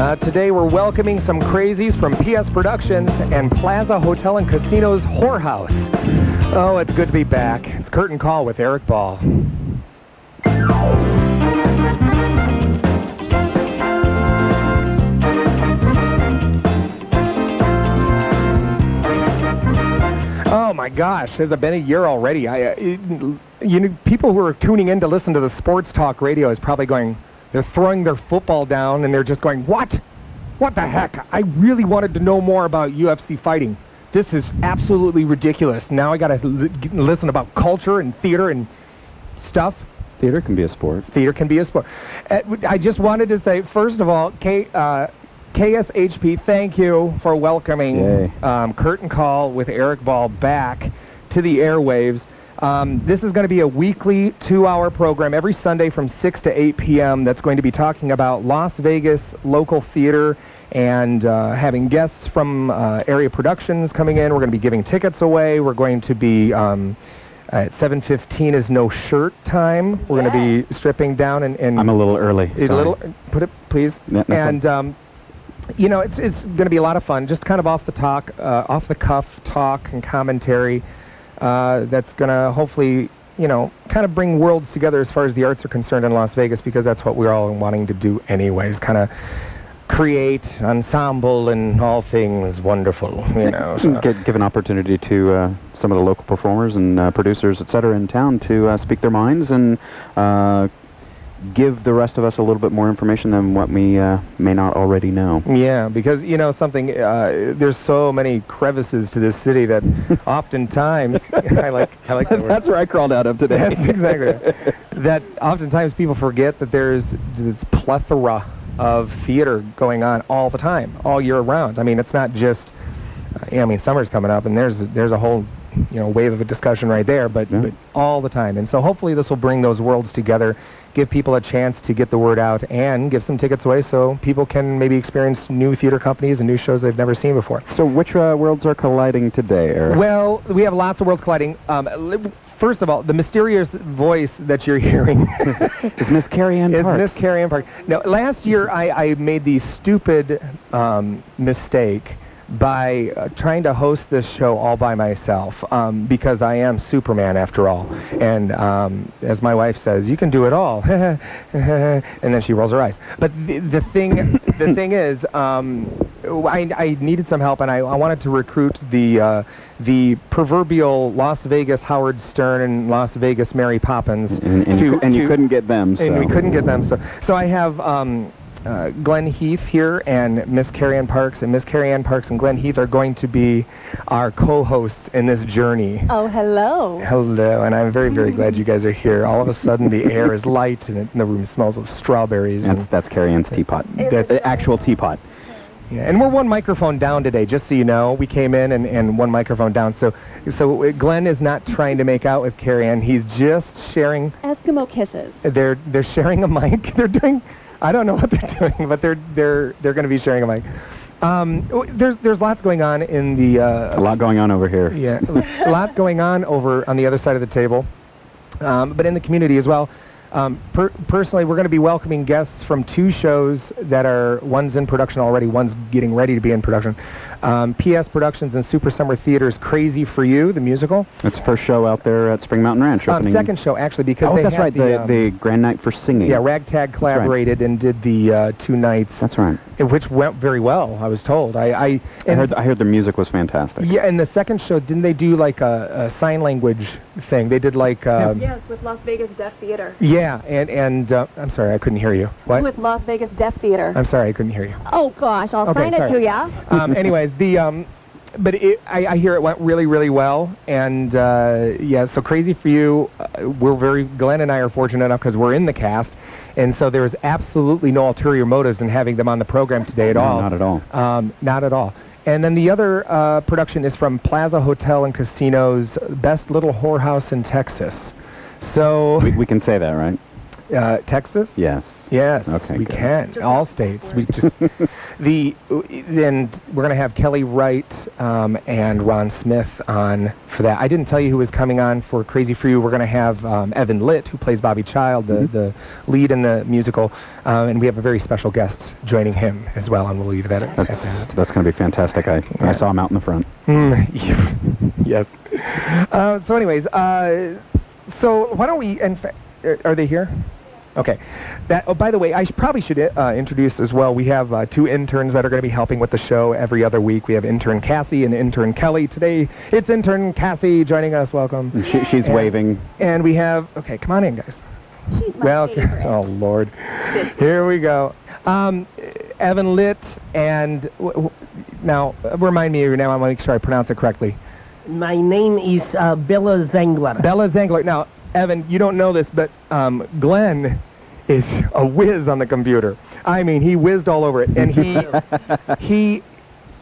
Today we're welcoming some crazies from PS Productions and Plaza Hotel and Casino's Whorehouse. Oh, it's good to be back. It's Curtain Call with Erik Ball. Oh my gosh, has it been a year already? You know, people who are tuning in to listen to the sports talk radio is probably going, they're throwing their football down and they're just going, what? What the heck? I really wanted to know more about UFC fighting. This is absolutely ridiculous. Now I got to listen about culture and theater and stuff. Theater can be a sport. Theater can be a sport. I just wanted to say, first of all, KSHP, thank you for welcoming Curtain Call with Erik Ball back to the airwaves. This is going to be a weekly 2-hour program every Sunday from 6 to 8 p.m. that's going to be talking about Las Vegas local theater and having guests from area productions coming in. We're going to be giving tickets away. We're going to be at 7:15 is no shirt time. We're going to be stripping down and I'm a little early. Put it, please. No and you know, it's going to be a lot of fun. Just kind of off the cuff talk and commentary. That's going to hopefully, you know, kind of bring worlds together as far as the arts are concerned in Las Vegas, because that's what we're all wanting to do anyways, kind of create ensemble and all things wonderful, you know. So. Give an opportunity to some of the local performers and producers, etc., in town to speak their minds and give the rest of us a little bit more information than what we may not already know. Yeah, because, you know, something, there's so many crevices to this city that oftentimes, I like that word. That's where I crawled out of today. That's exactly. That oftentimes people forget that there's this plethora of theater going on all the time, all year round. I mean, it's not just, I mean, summer's coming up and there's a whole, you know, wave of a discussion right there, but all the time. And so hopefully this will bring those worlds together, give people a chance to get the word out, and give some tickets away so people can maybe experience new theater companies and new shows they've never seen before. So which worlds are colliding today, Erik? Well, we have lots of worlds colliding. First of all, the mysterious voice that you're hearing is Miss Carrie-Ann Parks. Is Miss Carrie-Ann Parks. Now, last year I made the stupid mistake by trying to host this show all by myself, because I am Superman after all. And as my wife says, you can do it all. And then she rolls her eyes. But the thing is, I needed some help, and I wanted to recruit the proverbial Las Vegas Howard Stern and Las Vegas Mary Poppins. And you couldn't get them. So. And we couldn't get them. So I have Glenn Heath here and Miss Carrie-Ann Parks, and Miss Carrie-Ann Parks and Glenn Heath are going to be our co-hosts in this journey. Oh, hello. Hello, and I'm very, very glad you guys are here. All of a sudden the air is light and the room smells of strawberries. That's Carrie-Ann's teapot. The actual teapot. Yeah, and we're one microphone down today, just so you know. We came in and one microphone down. So Glenn is not trying to make out with Carrie-Ann. He's just sharing Eskimo kisses. They're sharing a mic. They're doing, I don't know what they're doing, but they're going to be sharing a mic. There's lots going on in the a lot going on over here. Yeah, a lot going on over on the other side of the table, but in the community as well. Personally, we're going to be welcoming guests from 2 shows that are, one's in production already, one's getting ready to be in production. PS Productions and Super Summer Theater's Crazy for You, the musical. It's the first show out there at Spring Mountain Ranch. Second show, actually, because they that's right, the Grand Night for Singing. Yeah, Ragtag collaborated and did the 2 nights. That's right. Which went very well, I was told. I heard their music was fantastic. Yeah, and the second show, didn't they do like a sign language thing? They did like... yes, with Las Vegas Deaf Theater. Yeah, and I'm sorry, I couldn't hear you. What? With Las Vegas Deaf Theater. I'm sorry, I couldn't hear you. Oh gosh, I'll sign it to ya. Anyways, but I hear it went really, really well, and yeah, so Crazy for You, Glenn and I are fortunate enough because we're in the cast, and so there is absolutely no ulterior motives in having them on the program today at all. Not at all. Not at all. And then the other production is from Plaza Hotel and Casino's Best Little Whorehouse in Texas. So we can say that, right? Texas? Yes. Yes, Okay, we good. can. All states. We just then we're gonna have Kelly Wright and Ron Smith on for that. I didn't tell you who was coming on for Crazy for You. We're gonna have Evan Litt, who plays Bobby Child, the lead in the musical, and we have a very special guest joining him as well. And we'll leave that at that. That's going to be fantastic. I saw him out in the front. Yes. So, anyways, so why don't we? Are they here? Okay. Oh, by the way, I probably should introduce as well. We have 2 interns that are going to be helping with the show every other week. We have intern Cassie and intern Kelly. Today, it's intern Cassie joining us. Welcome. She's waving. And we have. Okay, come on in, guys. She's my favorite. Oh Lord. Here we go. Evan Litt and now remind me of your name. I want to make sure I pronounce it correctly. My name is Bella Zangler. Bella Zangler. Now, Evan, you don't know this, but Glenn is a whiz on the computer. I mean, he whizzed all over it, and he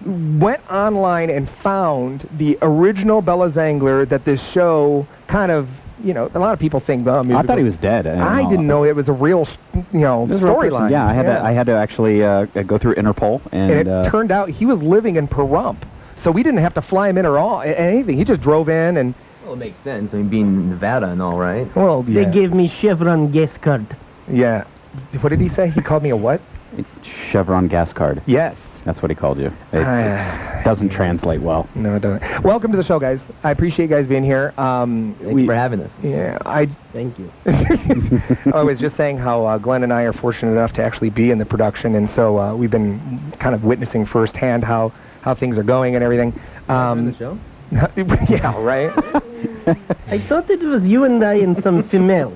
went online and found the original Bella Zangler that this show kind of. You know, a lot of people think the musical. I thought he was dead. I didn't know it was a real, storyline. Yeah, I had to actually go through Interpol, and it turned out he was living in Pahrump, so we didn't have to fly him in or anything. He just drove in and. Well, it makes sense. I mean, being in Nevada and all, right? Well, yeah. They gave me Chevron gas card. Yeah. What did he say? He called me a what? Chevron gas card. Yes. That's what he called you. It doesn't translate well. No, it doesn't. Welcome to the show, guys. I appreciate you guys being here. Thank you for having us. Yeah, Thank you. I was just saying how Glenn and I are fortunate enough to actually be in the production, and so we've been kind of witnessing firsthand how things are going and everything. In the show? Yeah, right? I thought it was you and I and some female.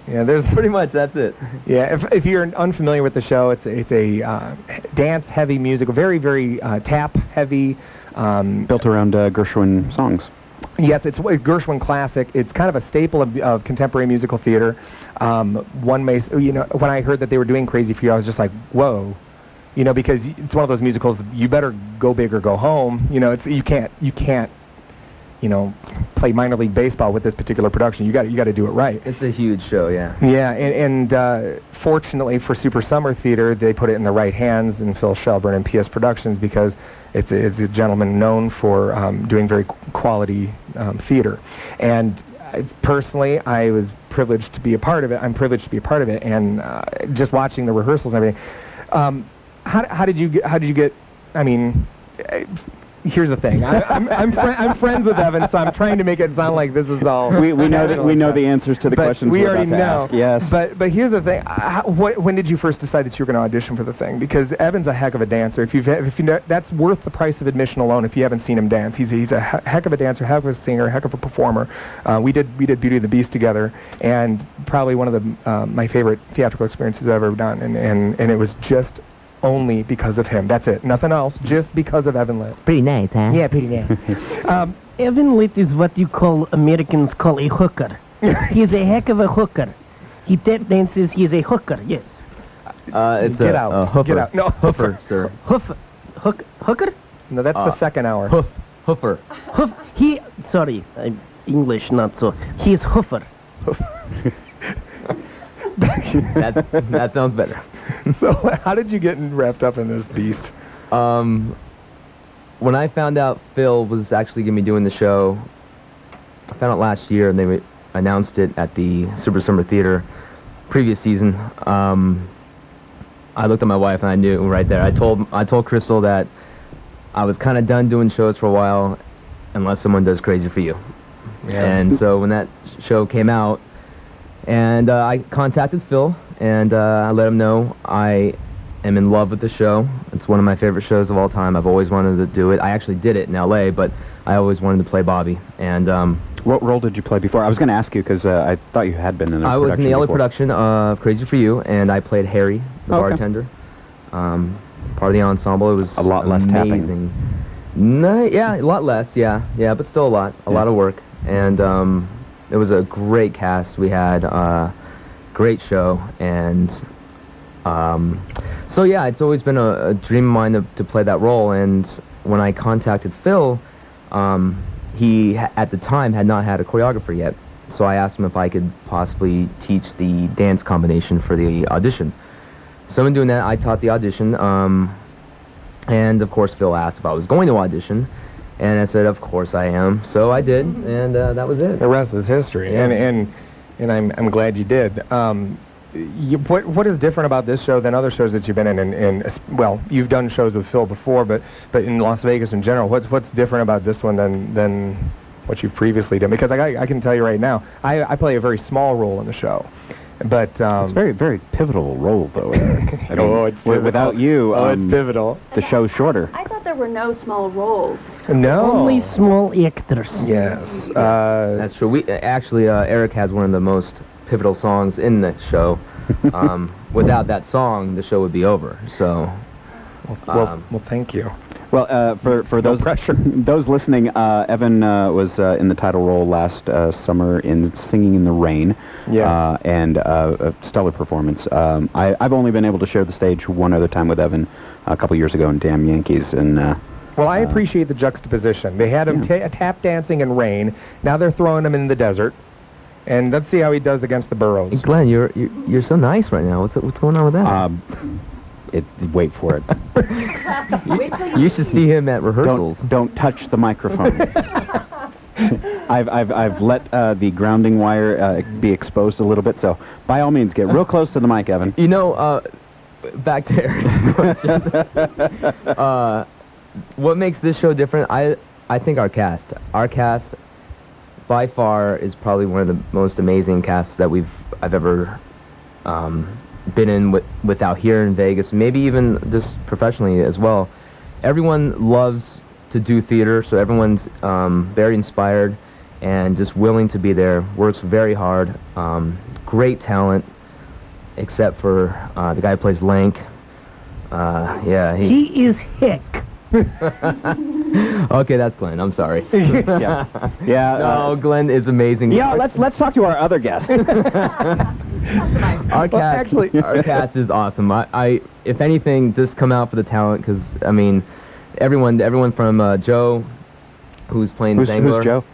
Yeah, there's Pretty much, that's it. Yeah, if you're unfamiliar with the show, it's a dance-heavy musical, very, very tap-heavy. Built around Gershwin songs. Yes, it's a Gershwin classic. It's kind of a staple of contemporary musical theater. One may, when I heard that they were doing Crazy for You, I was just like, whoa. Because it's one of those musicals, you better go big or go home. You can't play minor league baseball with this particular production. You got to do it right. It's a huge show, yeah. Yeah, and fortunately for Super Summer Theater, they put it in the right hands in Phil Shelburne and PS Productions, because it's a gentleman known for doing very quality theater. And personally, I was privileged to be a part of it. I'm privileged to be a part of it, and just watching the rehearsals and everything. How did you get? I mean. Here's the thing. I'm friends with Evan, so I'm trying to make it sound like this is all. We know the answers to the questions we we're already about to know. ask. Yes. But here's the thing. When did you first decide that you were going to audition for the thing? Because Evan's a heck of a dancer. If you know, that's worth the price of admission alone. If you haven't seen him dance, he's a heck of a dancer, heck of a singer, heck of a performer. We did Beauty and the Beast together, and probably one of the my favorite theatrical experiences I've ever done. And it was just. Only because of him. That's it. Nothing else. Just because of Evan Litt. Pretty nice, huh? Yeah, pretty nice. Evan Litt is what you call Americans call a hooker. He's a heck of a hooker. He tap dances. He's a hooker. Yes. It's Get a out. hoofer. Get out. No, Hoofer, sir. Hooker? No, that's the second hour. Hoofer. Sorry, I'm English, not so. He's hoofer. That sounds better. So, how did you get wrapped up in this beast? When I found out Phil was actually going to be doing the show, I found out last year, and they announced it at the Super Summer Theater previous season. I looked at my wife, and I knew right there. I told Crystal that I was kind of done doing shows for a while, unless someone does Crazy for You. Yeah. And so when that show came out, and I contacted Phil, and I let him know I am in love with the show. It's one of my favorite shows of all time. I've always wanted to do it. I actually did it in L.A., but I always wanted to play Bobby. And what role did you play before? I was going to ask you because I thought you had been in a production. I was in the LA before. production of Crazy for You, and I played Harry, the bartender. Part of the ensemble. It was a lot less amazing. tapping. No, yeah, a lot less. Yeah, but still a lot of work. And it was a great cast. We had great show, and so yeah, it's always been a dream of mine to play that role. And when I contacted Phil, he at the time had not had a choreographer yet, so I asked him if I could possibly teach the dance combination for the audition. So in doing that, I taught the audition, and of course Phil asked if I was going to audition, and I said, of course I am. So I did, and that was it. The rest is history, Yeah. and I'm glad you did. What is different about this show than other shows that you've been in? Well, you've done shows with Phil before, but in Las Vegas in general, what's different about this one than what you've previously done? Because I can tell you right now, I play a very small role in the show, but it's a very, very pivotal role, though, Eric. I mean, it's pivotal. Without you, it's pivotal. The show's shorter. I thought there were no small roles. No. Only small actors. Yes. That's true. We actually, Eric has one of the most pivotal songs in the show. Without that song, the show would be over. So, well, thank you. Well, for those those listening, Evan was in the title role last summer in Singing in the Rain. Yeah. And a stellar performance. I've only been able to share the stage one other time with Evan a couple years ago in Damn Yankees. And well, I appreciate the juxtaposition. They had him tap dancing in Rain. Now they're throwing him in the desert. And let's see how he does against the Burros. Hey, Glenn, you're so nice right now. What's going on with that? Wait for it. You should see him at rehearsals. Don't touch the microphone. I've let the grounding wire be exposed a little bit, so by all means, get real close to the mic, Evan. You know, back to Eric's question. What makes this show different? I think our cast. Our cast, by far, is probably one of the most amazing casts that I've ever been in with out here in Vegas, maybe even just professionally as well. Everyone loves to do theater, so everyone's very inspired and just willing to be there, works very hard, great talent, except for the guy who plays Lank. Yeah, He is Hick. Okay, that's Glenn. I'm sorry. Yeah. No, Glenn is amazing. Yeah, let's talk to our other guest. Our cast is awesome. I if anything, just come out for the talent, because I mean, everyone from Joe, who's playing Zangler. Who's Joe?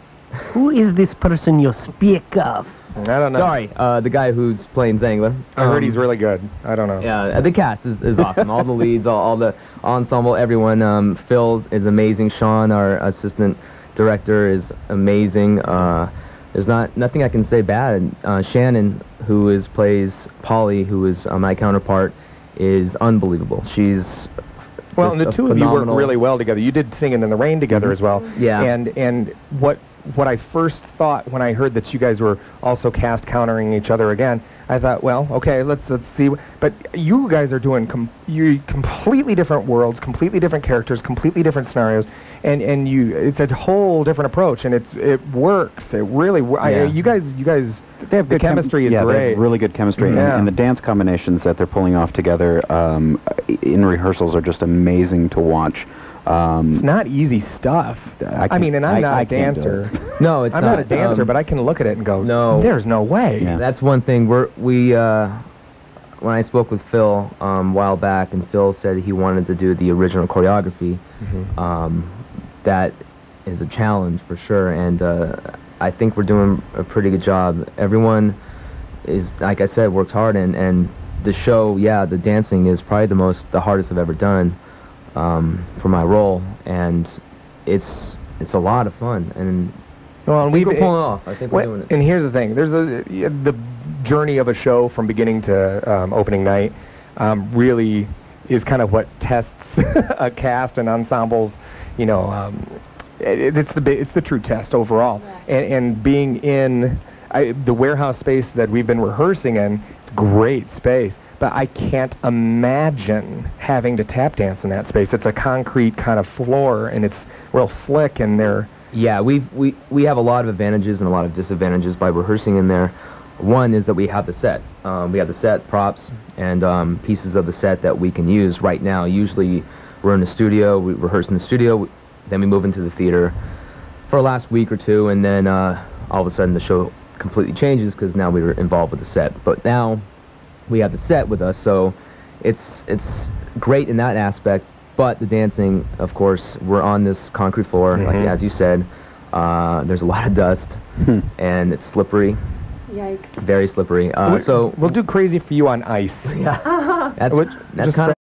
Who is this person you speak of? I don't know. Sorry, the guy who's playing Zangler. I heard he's really good. I don't know. Yeah, the cast is awesome. All the leads, all the ensemble, everyone. Phil is amazing. Sean, our assistant director, is amazing. There's nothing I can say bad. Shannon, who plays Polly, who is my counterpart, is unbelievable. She's well, and the two of you work really well together. You did Singing in the Rain together as well. Yeah. And what I first thought when I heard that you guys were also cast countering each other again, I thought, well, okay, let's see. But you guys are doing completely different worlds, completely different characters, completely different scenarios, and it's a whole different approach, and it works. It really you guys. They have good chemistry is great. They have really good chemistry, Yeah. and the dance combinations that they're pulling off together in rehearsals are just amazing to watch. It's not easy stuff. I'm not a dancer. No, it's I'm not a dancer, but I can look at it and go, no, there's no way. Yeah. That's one thing. When I spoke with Phil a while back, and Phil said he wanted to do the original choreography, that is a challenge for sure, and I think we're doing a pretty good job. Everyone is, like I said, works hard, and the show, the dancing is probably the hardest I've ever done for my role, and it's a lot of fun, and we're pulling it off. I think we're doing it. And here's the thing: there's the journey of a show from beginning to opening night really is kind of what tests a cast and ensembles. It's the true test overall. Yeah. And being in the warehouse space that we've been rehearsing in, it's great space. But I can't imagine having to tap dance in that space. It's a concrete kind of floor, and it's real slick, and they're... Yeah, we have a lot of advantages and a lot of disadvantages by rehearsing in there. One is that we have the set. We have the set, props, and pieces of the set that we can use right now. Usually we're in the studio, we rehearse in the studio, then we move into the theater for the last week or two, and then all of a sudden the show completely changes because now we're involved with the set. But now we have the set with us, so it's great in that aspect. But the dancing, of course, we're on this concrete floor, like as you said. There's a lot of dust, and it's slippery. Yikes. Very slippery. So we'll do Crazy for You on ice. yeah, that's Just kind of